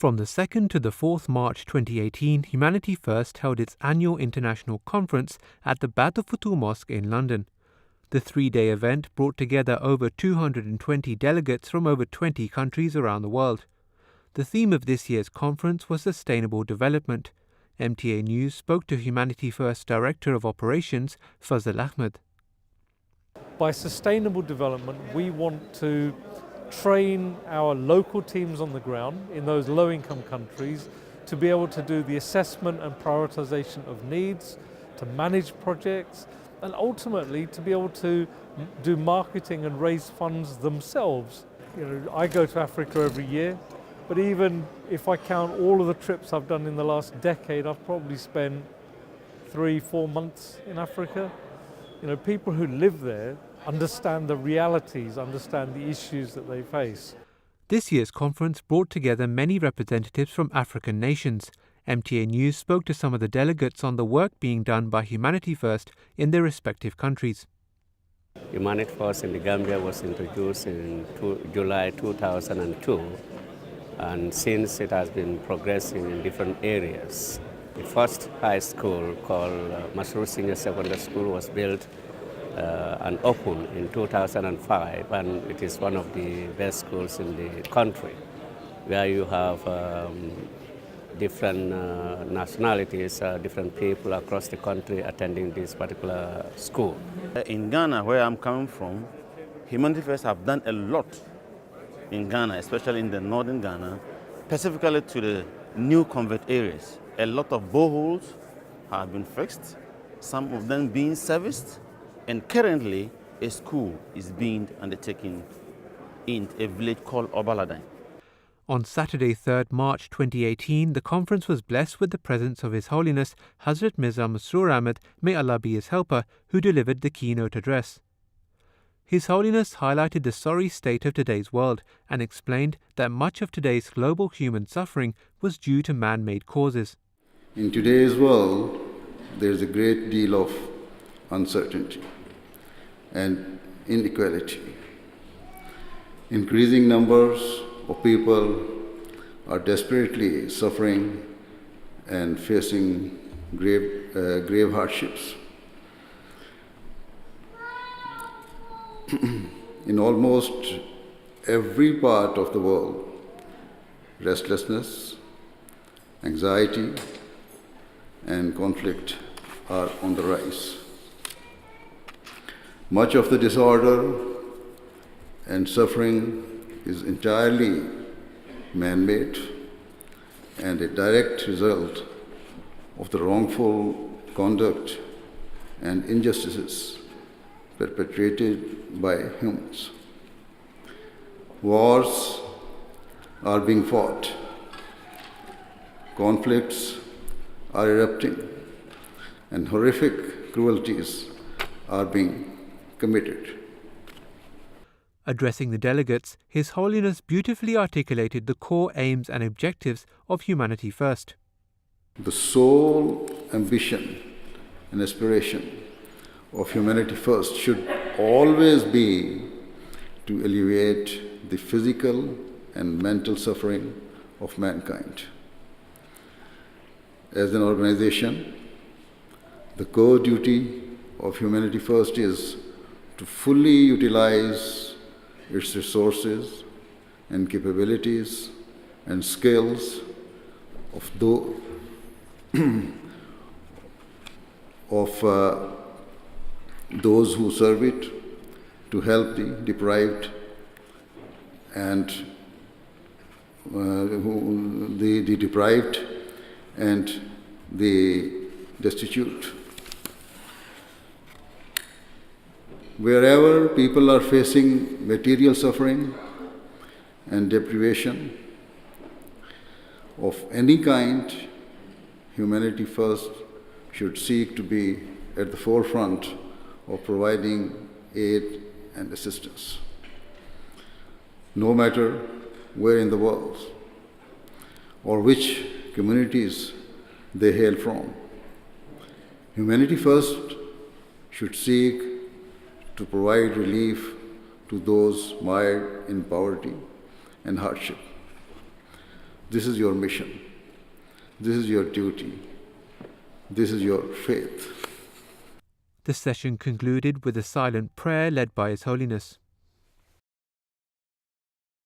From the 2nd to the 4th March 2018, Humanity First held its annual international conference at the Badr Mosque in London. The three-day event brought together over 220 delegates from over 20 countries around the world. The theme of this year's conference was sustainable development. MTA News spoke to Humanity First Director of Operations, Fazl Ahmed. By sustainable development, we want to train our local teams on the ground in those low-income countries to be able to do the assessment and prioritization of needs, to manage projects, and ultimately to be able to do marketing and raise funds themselves. I go to Africa every year, but even if I count all of the trips I've done in the last decade, I've probably spent 3-4 months in Africa. People who live there understand the realities, understand the issues that they face. This year's conference brought together many representatives from African nations. MTA News spoke to some of the delegates on the work being done by Humanity First in their respective countries. Humanity First in the Gambia was introduced in July 2002, and since it has been progressing in different areas. The first high school called Masrur Senior Secondary School was built and opened in 2005, and it is one of the best schools in the country, where you have different nationalities, different people across the country attending this particular school. In Ghana, where I'm coming from, Humanity First have done a lot in Ghana, especially in the northern Ghana, specifically to the new convert areas. A lot of boreholes have been fixed, some of them being serviced, and currently a school is being undertaken in a village called Obaladine. On Saturday, 3rd March 2018, the conference was blessed with the presence of His Holiness Hazrat Mirza Masroor Ahmad, may Allah be his helper, who delivered the keynote address. His Holiness highlighted the sorry state of today's world and explained that much of today's global human suffering was due to man-made causes. In today's world, there is a great deal of uncertainty and inequality. Increasing numbers of people are desperately suffering and facing grave hardships. In almost every part of the world, restlessness, anxiety, and conflict are on the rise. Much of the disorder and suffering is entirely man-made and a direct result of the wrongful conduct and injustices perpetrated by humans. Wars are being fought, conflicts are erupting, and horrific cruelties are being committed. Addressing the delegates, His Holiness beautifully articulated the core aims and objectives of Humanity First. The sole ambition and aspiration of Humanity First should always be to alleviate the physical and mental suffering of mankind. As an organization, the core duty of Humanity First is to fully utilize its resources and capabilities and skills of those who serve it to help the deprived and the deprived and the destitute. Wherever people are facing material suffering and deprivation of any kind, Humanity First should seek to be at the forefront of providing aid and assistance, no matter where in the world or which communities they hail from. Humanity First should seek to provide relief to those mired in poverty and hardship. This is your mission. This is your duty. This is your faith. The session concluded with a silent prayer led by His Holiness.